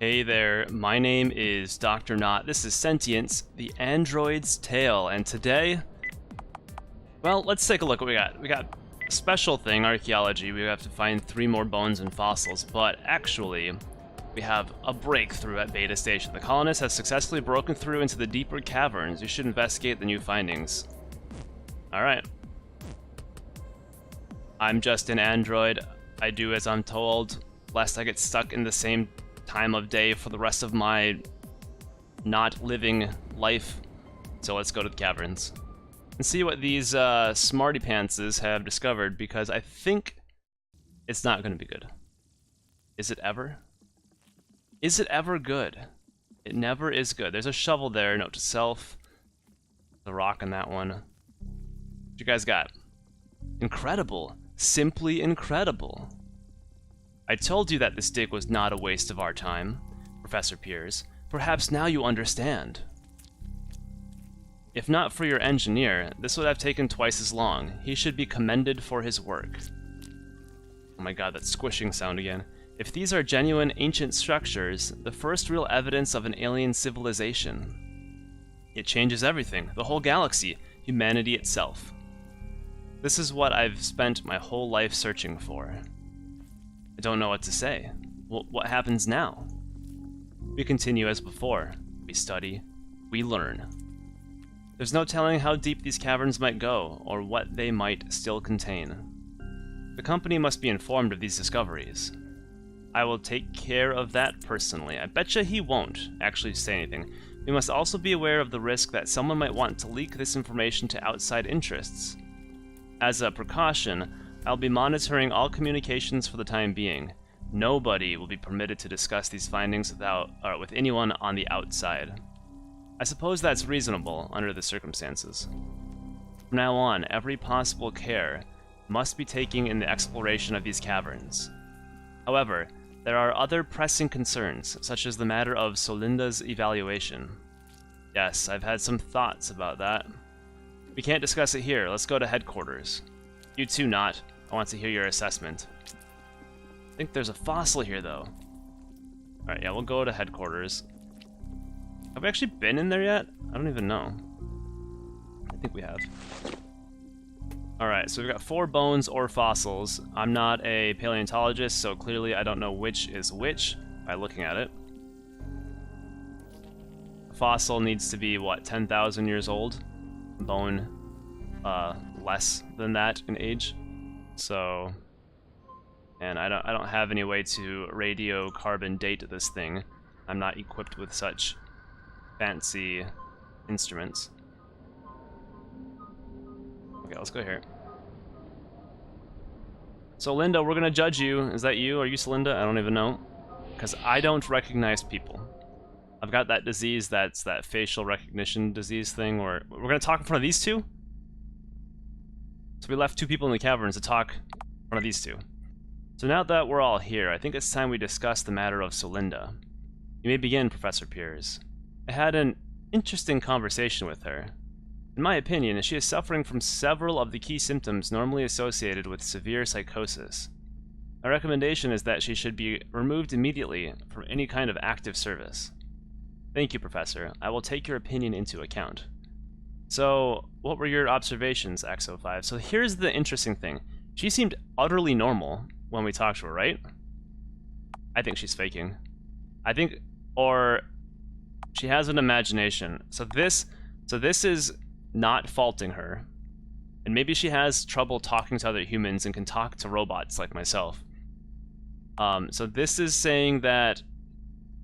Hey there, my name is Dr. Nought. This is Sentience, the android's tale, and today, well, let's take a look what we got. We got a special thing, archaeology. We have to find 3 more bones and fossils, but actually, we have a breakthrough at Beta Station. The colonists have successfully broken through into the deeper caverns. You should investigate the new findings. Alright. I'm just an android. I do as I'm told, lest I get stuck in the same time of day for the rest of my not living life. So let's go to the caverns and see what these smarty pantses have discovered, because I think it's not going to be good. Is it ever? Is it ever good? It never is good. There's a shovel there, note to self. The rock in that one. What you guys got? Incredible. Simply incredible. I told you that this dig was not a waste of our time, Professor Piers. Perhaps now you understand. If not for your engineer, this would have taken twice as long. He should be commended for his work. Oh my god, that squishing sound again. If these are genuine ancient structures, the first real evidence of an alien civilization. It changes everything, the whole galaxy, humanity itself. This is what I've spent my whole life searching for. I don't know what to say. What happens now? We continue as before. We study. We learn. There's no telling how deep these caverns might go, or what they might still contain. The company must be informed of these discoveries. I will take care of that personally. I betcha he won't actually say anything. We must also be aware of the risk that someone might want to leak this information to outside interests. As a precaution, I'll be monitoring all communications for the time being. Nobody will be permitted to discuss these findings with anyone on the outside. I suppose that's reasonable under the circumstances. From now on, every possible care must be taken in the exploration of these caverns. However, there are other pressing concerns, such as the matter of Solinda's evaluation. Yes, I've had some thoughts about that. We can't discuss it here. Let's go to headquarters. You too, Nought. I want to hear your assessment. I think there's a fossil here, though. Alright, yeah, we'll go to headquarters. Have we actually been in there yet? I don't even know. I think we have. Alright, so we've got 4 bones or fossils. I'm not a paleontologist, so clearly I don't know which is which by looking at it. A fossil needs to be, what, 10,000 years old? Bone, less than that in age. So, and I don't have any way to radiocarbon date this thing. I'm not equipped with such fancy instruments. Okay, let's go here. So, Linda, we're gonna judge you. Is that you? Are you Celinda? I don't even know. Because I don't recognize people. I've got that disease, that's that facial recognition disease thing, where we're gonna talk in front of these two? So we left 2 people in the caverns to talk in front of these 2. So now that we're all here, I think it's time we discuss the matter of Solinda. You may begin, Professor Piers. I had an interesting conversation with her. In my opinion, she is suffering from several of the key symptoms normally associated with severe psychosis. My recommendation is that she should be removed immediately from any kind of active service. Thank you, Professor. I will take your opinion into account. So, what were your observations, XO5? So here's the interesting thing. She seemed utterly normal when we talked to her, right? I think she's faking. I think, or she has an imagination. So this is not faulting her. And maybe she has trouble talking to other humans and can talk to robots like myself. So this is saying that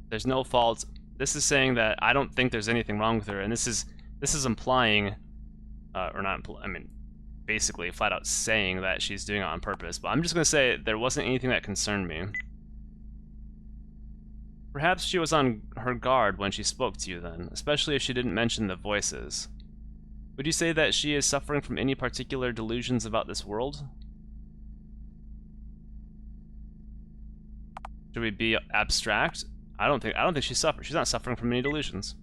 there's no fault. This is saying that I don't think there's anything wrong with her, and this is implying, or not, I mean, basically flat out saying that she's doing it on purpose, but I'm just going to say there wasn't anything that concerned me. Perhaps she was on her guard when she spoke to you then, especially if she didn't mention the voices. Would you say that she is suffering from any particular delusions about this world? Should we be abstract? I don't think she's not suffering from any delusions.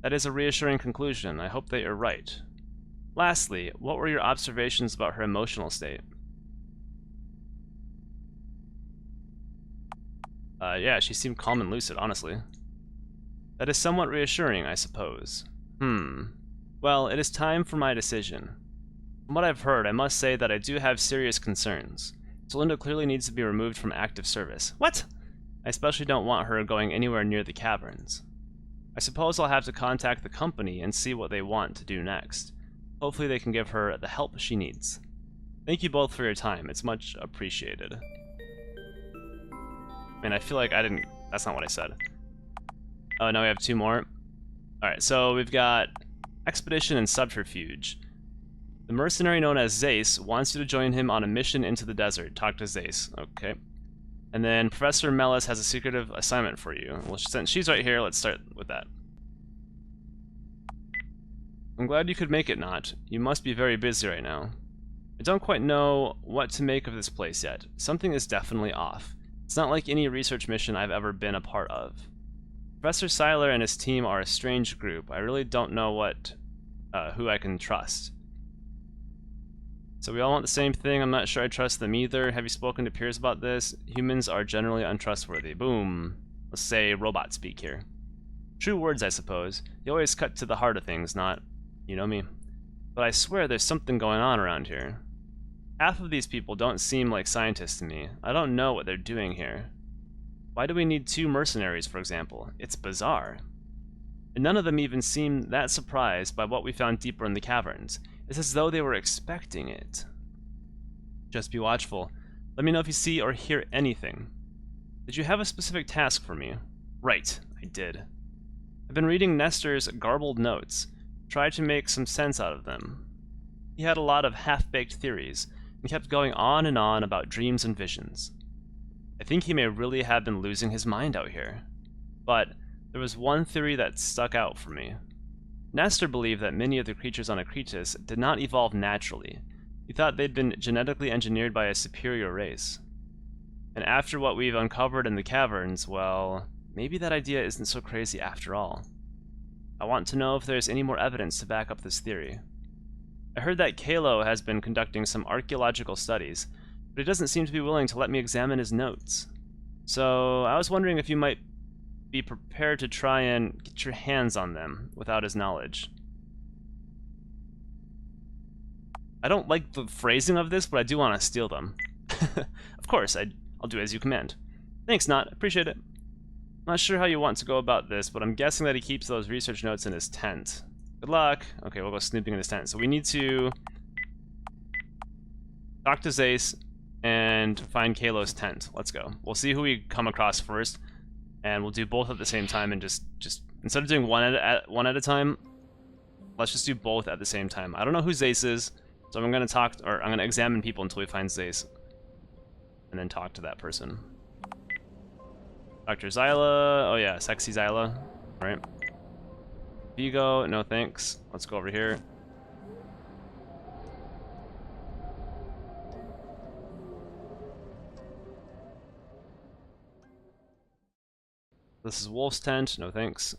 That is a reassuring conclusion. I hope that you're right. Lastly, what were your observations about her emotional state? Yeah, she seemed calm and lucid, honestly. That is somewhat reassuring, I suppose. Well, it is time for my decision. From what I've heard, I must say that I do have serious concerns. Celinda clearly needs to be removed from active service. What? I especially don't want her going anywhere near the caverns. I suppose I'll have to contact the company and see what they want to do next. Hopefully they can give her the help she needs. Thank you both for your time. It's much appreciated. I mean, I feel like I didn't... That's not what I said. Oh, now we have 2 more. Alright, so we've got Expedition and Subterfuge. The mercenary known as Zace wants you to join him on a mission into the desert. Talk to Zace. Okay. And then Professor Mellis has a secretive assignment for you. Well, since she's right here, let's start with that. I'm glad you could make it, Nought. You must be very busy right now. I don't quite know what to make of this place yet. Something is definitely off. It's not like any research mission I've ever been a part of. Professor Seiler and his team are a strange group. I really don't know who I can trust. So we all want the same thing. I'm not sure I trust them either. Have you spoken to peers about this? Humans are generally untrustworthy. Boom. Let's say robot speak here. True words, I suppose. You always cut to the heart of things, Not. You know me. But I swear there's something going on around here. Half of these people don't seem like scientists to me. I don't know what they're doing here. Why do we need 2 mercenaries, for example? It's bizarre. And none of them even seem that surprised by what we found deeper in the caverns. It's as though they were expecting it. Just be watchful. Let me know if you see or hear anything. Did you have a specific task for me? Right, I did. I've been reading Nestor's garbled notes. Tried to make some sense out of them. He had a lot of half-baked theories, and kept going on and on about dreams and visions. I think he may really have been losing his mind out here. But there was one theory that stuck out for me. Nestor believed that many of the creatures on Akritas did not evolve naturally. He thought they'd been genetically engineered by a superior race. And after what we've uncovered in the caverns, well, maybe that idea isn't so crazy after all. I want to know if there's any more evidence to back up this theory. I heard that Kalo has been conducting some archaeological studies, but he doesn't seem to be willing to let me examine his notes. So I was wondering if you might be prepared to try and get your hands on them without his knowledge. I don't like the phrasing of this, but I do want to steal them. Of course, I'll do as you command. Thanks, Nought. Appreciate it. Not sure how you want to go about this, but I'm guessing that he keeps those research notes in his tent. Good luck. Okay, we'll go snooping in his tent. So we need to talk to Zace and find Kalo's tent. Let's go. We'll see who we come across first, and we'll do both at the same time. And just instead of doing one at a time, let's just do both at the same time. I don't know who Zace is, so I'm gonna examine people until we find Zace, and then talk to that person. Dr. Zyla. Oh yeah, sexy Zyla. All right. Vigo, no thanks. Let's go over here. This is Wolf's tent, no thanks.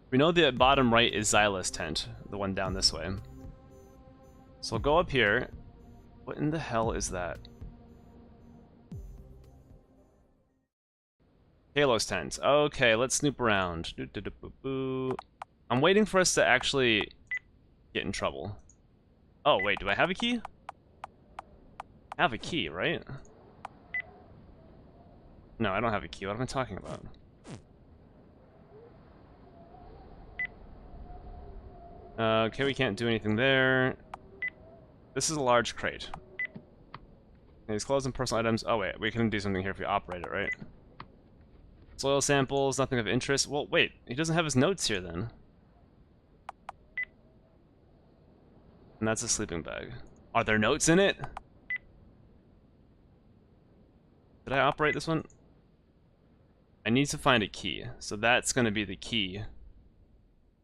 We know the bottom right is Zyla's tent, the one down this way. So I'll go up here. What in the hell is that? Kalo's tent. Okay, let's snoop around. I'm waiting for us to actually get in trouble. Oh, wait, do I have a key? I have a key, right? No, I don't have a key. What am I talking about? Okay, we can't do anything there. This is a large crate. These clothes and personal items. Oh, wait, we can do something here if we operate it, right? Soil samples, nothing of interest. Well, wait, he doesn't have his notes here then. And that's a sleeping bag. Are there notes in it? Did I operate this one? I need to find a key. So that's going to be the key.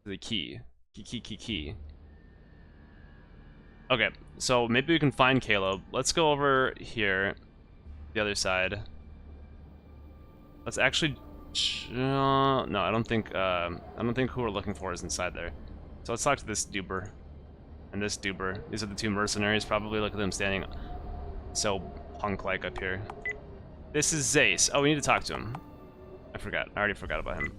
The key. Key. Okay, so maybe we can find Kalo. Let's go over here, the other side. Let's actually... no, I don't think who we're looking for is inside there. So let's talk to this duber. And this duber. These are the 2 mercenaries, probably. Look at them standing so punk-like up here. This is Zace. Oh, we need to talk to him. I forgot. I already forgot about him.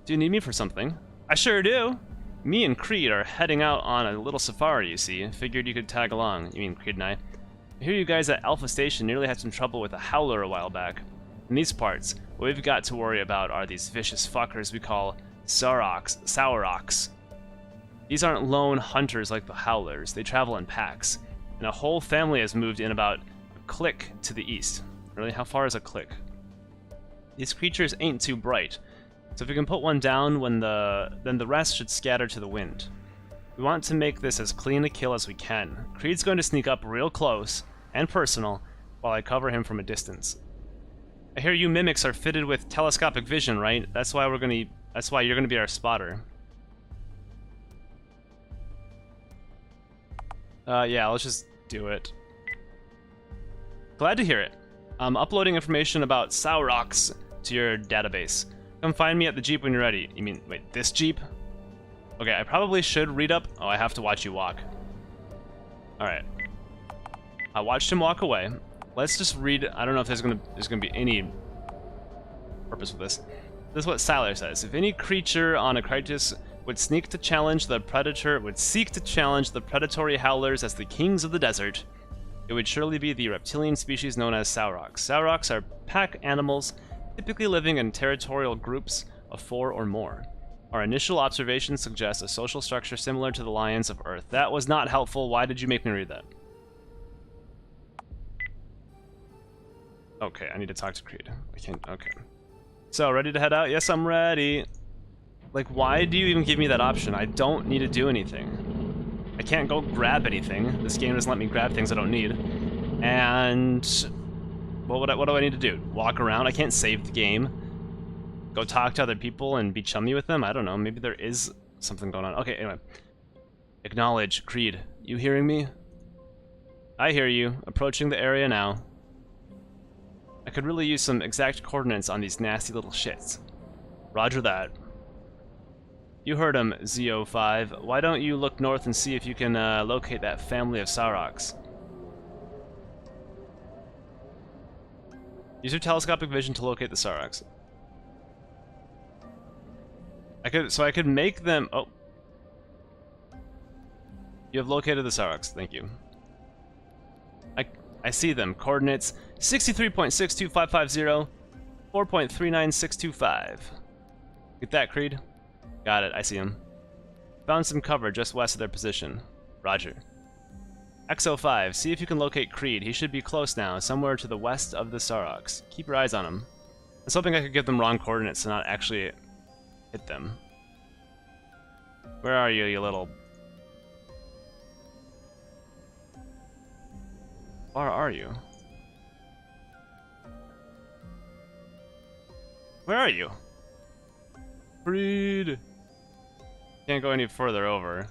Do you need me for something? I sure do. Me and Creed are heading out on a little safari, you see. Figured you could tag along. You mean Creed and I hear you guys at Alpha Station nearly had some trouble with a howler a while back. In these parts, what we've got to worry about are these vicious fuckers we call Sal Rocks. These aren't lone hunters like the howlers. They travel in packs. And a whole family has moved in about a click to the east. Really? How far is a click? These creatures ain't too bright. So if we can put one down, then the rest should scatter to the wind. We want to make this as clean a kill as we can. Creed's going to sneak up real close and personal while I cover him from a distance. I hear you mimics are fitted with telescopic vision, right? That's why you're gonna be our spotter. Yeah, let's just do it. Glad to hear it. I'm uploading information about Sal Rocks to your database. Come find me at the Jeep when you're ready. You mean, wait, this Jeep? Okay, I probably should read up. Oh, I have to watch you walk. Alright. I watched him walk away. Let's just read. I don't know if there's gonna be any purpose with this. This is what Sailor says. If any creature on Akritas would seek to challenge the predatory howlers as the kings of the desert, it would surely be the reptilian species known as Sal Rocks. Sal Rocks are pack animals, typically living in territorial groups of 4 or more. Our initial observations suggest a social structure similar to the lions of Earth. That was not helpful. Why did you make me read that? Okay, I need to talk to Creed. I can't. Okay. So, ready to head out? Yes, I'm ready. Like, why do you even give me that option? I don't need to do anything. I can't go grab anything. This game doesn't let me grab things I don't need. And well, what do I need to do? Walk around? I can't save the game. Go talk to other people and be chummy with them? I don't know. Maybe there is something going on. Okay, anyway. Acknowledge. Creed. You hearing me? I hear you. Approaching the area now. I could really use some exact coordinates on these nasty little shits. Roger that. You heard him, Z05. Why don't you look north and see if you can locate that family of Sal Rocks? Use your telescopic vision to locate the Sal Rocks. I could make them. Oh, you have located the Sal Rocks. Thank you. I see them. Coordinates 63.62550, 4.39625. Get that, Creed? Got it. I see him. Found some cover just west of their position. Roger. XO5, see if you can locate Creed. He should be close now, somewhere to the west of the Sal Rocks. Keep your eyes on him. I was hoping I could give them wrong coordinates and not actually hit them. Where are you, you little... Where are you? Where are you? Creed! Can't go any further over.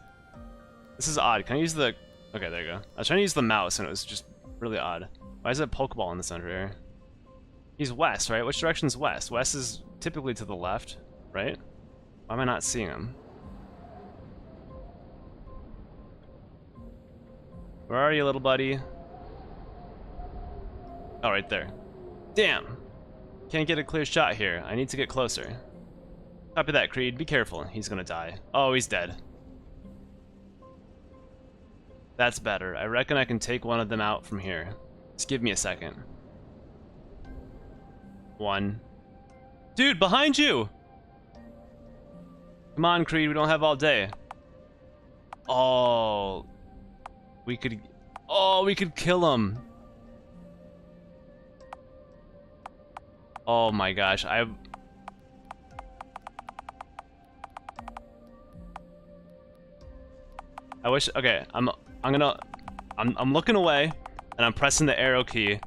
This is odd. Can I use the... Okay, there you go. I was trying to use the mouse and it was just really odd. Why is there a Pokeball in the center here? He's west, right? Which direction is west? West is typically to the left, right? Why am I not seeing him? Where are you, little buddy? Oh, right there. Damn! Can't get a clear shot here. I need to get closer. Copy that, Creed. Be careful. He's gonna die. Oh, he's dead. That's better. I reckon I can take one of them out from here. Just give me a second. One. Dude, behind you! Come on, Creed. We don't have all day. Oh. We could... Oh, we could kill him. Oh my gosh, I wish. Okay, I'm looking away, and I'm pressing the arrow key.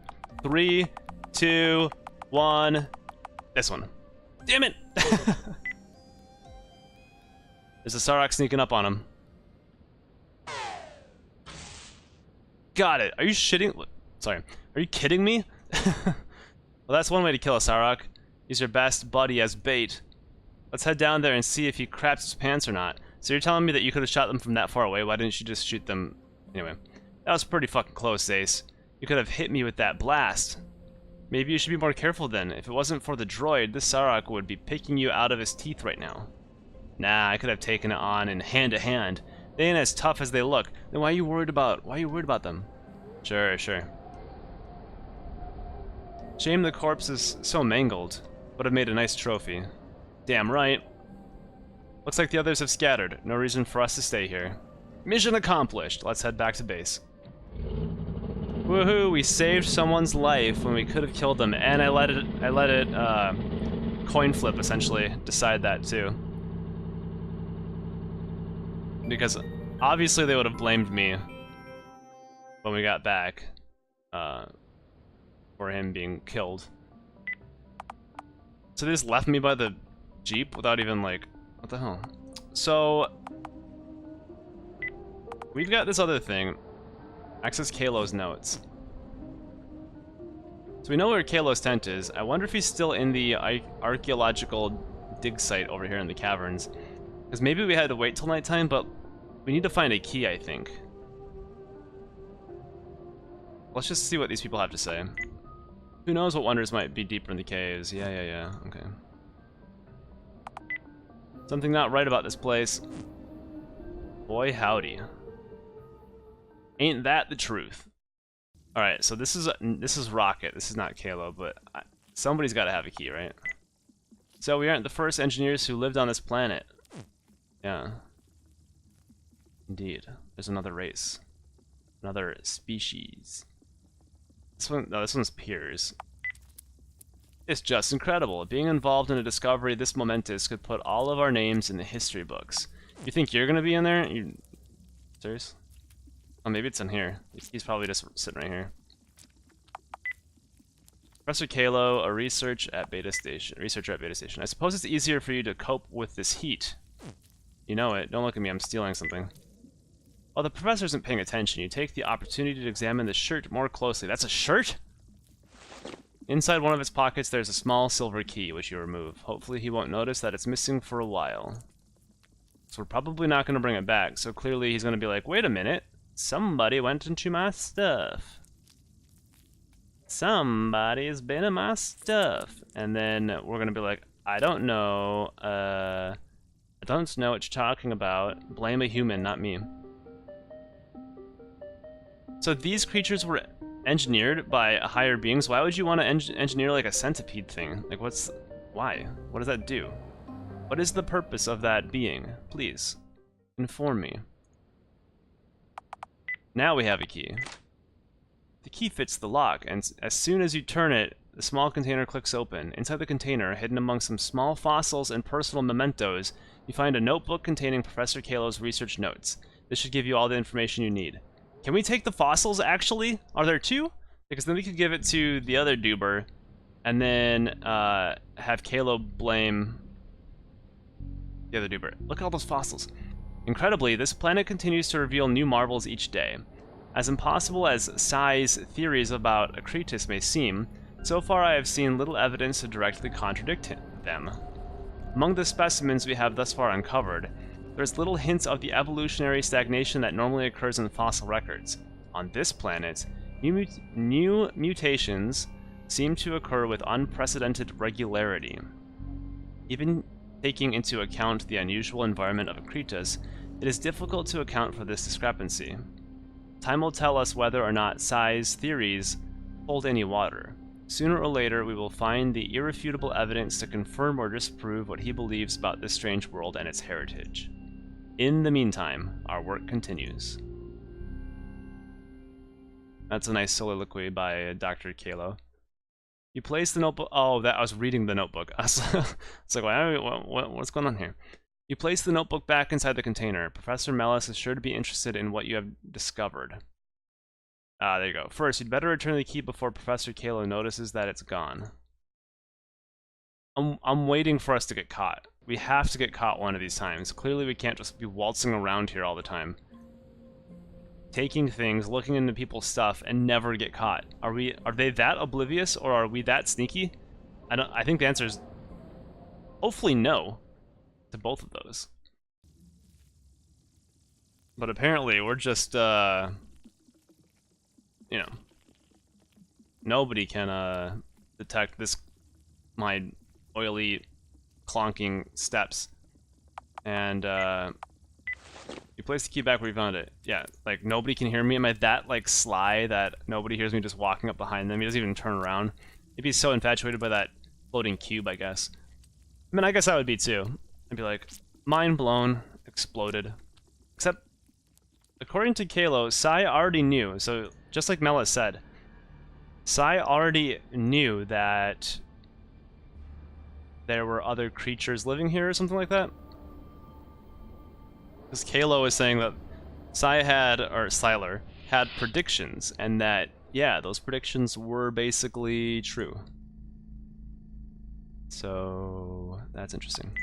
3, 2, 1. This one. Damn it! There's a Sal Rock sneaking up on him. Got it. Are you shitting? Sorry. Are you kidding me? Well, that's one way to kill a Sal Rock. Use your best buddy as bait. Let's head down there and see if he craps his pants or not. So you're telling me that you could have shot them from that far away? Why didn't you just shoot them? Anyway, that was pretty fucking close, Ace. You could have hit me with that blast. Maybe you should be more careful then. If it wasn't for the droid, this Sark would be picking you out of his teeth right now. Nah, I could have taken it on in hand to hand. They ain't as tough as they look. Then why are you worried about them? Sure. Shame the corpse is so mangled. Would have made a nice trophy. Damn right. Looks like the others have scattered. No reason for us to stay here. Mission accomplished. Let's head back to base. Woohoo, we saved someone's life when we could have killed them, and I let it coin flip essentially decide that too. Because obviously they would have blamed me when we got back for him being killed. So they just left me by the Jeep without even like, what the hell? So we've got this other thing. Access Kalo's notes. So we know where Kalo's tent is. I wonder if he's still in the archaeological dig site over here in the caverns. Because maybe we had to wait till nighttime, but we need to find a key, I think. Let's just see what these people have to say. Who knows what wonders might be deeper in the caves. Yeah. Okay. Something not right about this place. Boy, howdy. Ain't that the truth? All right, so this is Rocket. This is not Kalo, but somebody's got to have a key, right? So we aren't the first engineers who lived on this planet. Yeah. Indeed. There's another race. Another species. This one's peers. It's just incredible. Being involved in a discovery this momentous could put all of our names in the history books. You think you're gonna be in there? You serious? Oh, maybe it's in here. He's probably just sitting right here. Professor Kalo, a researcher at Beta Station. I suppose it's easier for you to cope with this heat. You know it. Don't look at me. I'm stealing something. While the professor isn't paying attention, you take the opportunity to examine the shirt more closely. That's a shirt? Inside one of its pockets, there's a small silver key, which you remove. Hopefully he won't notice that it's missing for a while. So we're probably not going to bring it back, so clearly he's going to be like, wait a minute. Somebody went into my stuff. Somebody's been in my stuff. And then we're going to be like, I don't know. I don't know what you're talking about. Blame a human, not me. So these creatures were engineered by higher beings. Why would you want to engineer like a centipede thing? Like why? What does that do? What is the purpose of that being? Please, inform me. Now we have a key. The key fits the lock, and as soon as you turn it, the small container clicks open. Inside the container, hidden among some small fossils and personal mementos, you find a notebook containing Professor Kalo's research notes. This should give you all the information you need. Can we take the fossils, actually? Are there two? Because then we could give it to the other Duber, and then have Kalo blame the other Duber. Look at all those fossils. Incredibly, this planet continues to reveal new marvels each day. As impossible as Sai's theories about Akritas may seem, so far I have seen little evidence to directly contradict them. Among the specimens we have thus far uncovered, there's little hints of the evolutionary stagnation that normally occurs in fossil records. On this planet, new mutations seem to occur with unprecedented regularity. Even taking into account the unusual environment of Akritas, it is difficult to account for this discrepancy. Time will tell us whether or not Sai's theories hold any water. Sooner or later, we will find the irrefutable evidence to confirm or disprove what he believes about this strange world and its heritage. In the meantime, our work continues. That's a nice soliloquy by Dr. Kalo. You place the notebook. Oh, I was reading the notebook. It's like, what's going on here? You place the notebook back inside the container. Professor Mellis is sure to be interested in what you have discovered. There you go. First, you'd better return the key before Professor Kalo notices that it's gone. I'm waiting for us to get caught. We have to get caught one of these times. Clearly, we can't just be waltzing around here all the time, taking things, looking into people's stuff, and never get caught. Are they that oblivious, or are we that sneaky? I think the answer is hopefully no to both of those. But apparently we're just you know, nobody can detect my oily, clonking steps. And, you place the key back where you found it. Yeah, like, nobody can hear me. Am I that, like, sly that nobody hears me just walking up behind them? He doesn't even turn around. Maybe he's so infatuated by that floating cube, I guess. I mean, I guess I would be, too. I'd be like, mind blown, exploded. Except, according to Kalo, Sai already knew, so just like Mela said, Sai already knew that there were other creatures living here or something like that. Because Kalo is saying that Sai had, or Siler, had predictions, and that, yeah, those predictions were basically true. So, that's interesting.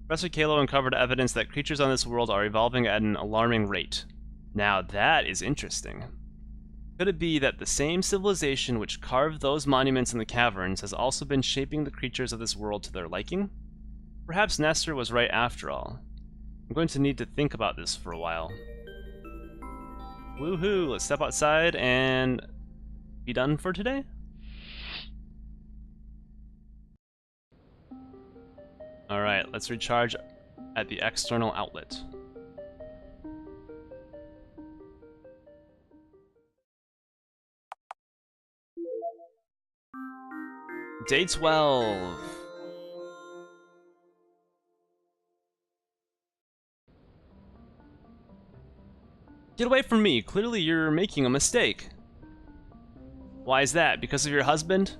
Professor Kalo uncovered evidence that creatures on this world are evolving at an alarming rate. Now that is interesting. Could it be that the same civilization which carved those monuments in the caverns has also been shaping the creatures of this world to their liking? Perhaps Nestor was right after all. I'm going to need to think about this for a while. Woohoo! Let's step outside and be done for today? Alright, let's recharge at the external outlet. Day 12. Get away from me! Clearly you're making a mistake. Why is that? Because of your husband?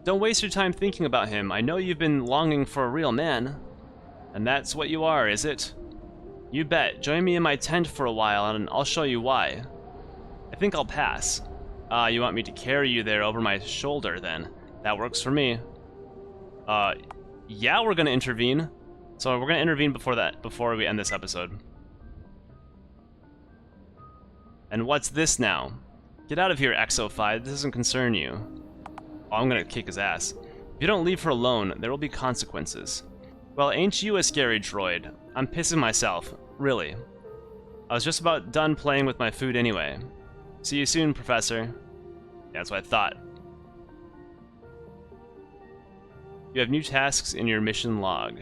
Don't waste your time thinking about him. I know you've been longing for a real man. And that's what you are, is it? You bet. Join me in my tent for a while and I'll show you why. I think I'll pass. You want me to carry you there over my shoulder then? That works for me. Yeah, we're gonna intervene. So we're gonna intervene before we end this episode. And what's this now? Get out of here, Exo-Fi. This doesn't concern you. Oh, I'm gonna kick his ass. If you don't leave her alone, there will be consequences. Well, ain't you a scary droid? I'm pissing myself. Really. I was just about done playing with my food anyway. See you soon, Professor. Yeah, that's what I thought. You have new tasks in your mission log.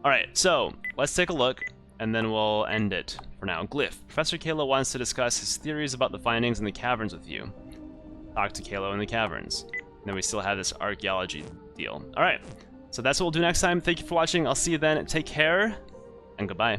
Alright, so, let's take a look, and then we'll end it for now. Glyph. Professor Kalo wants to discuss his theories about the findings in the caverns with you. Talk to Kalo in the caverns. And then we still have this archaeology deal. Alright, so that's what we'll do next time. Thank you for watching. I'll see you then. Take care, and goodbye.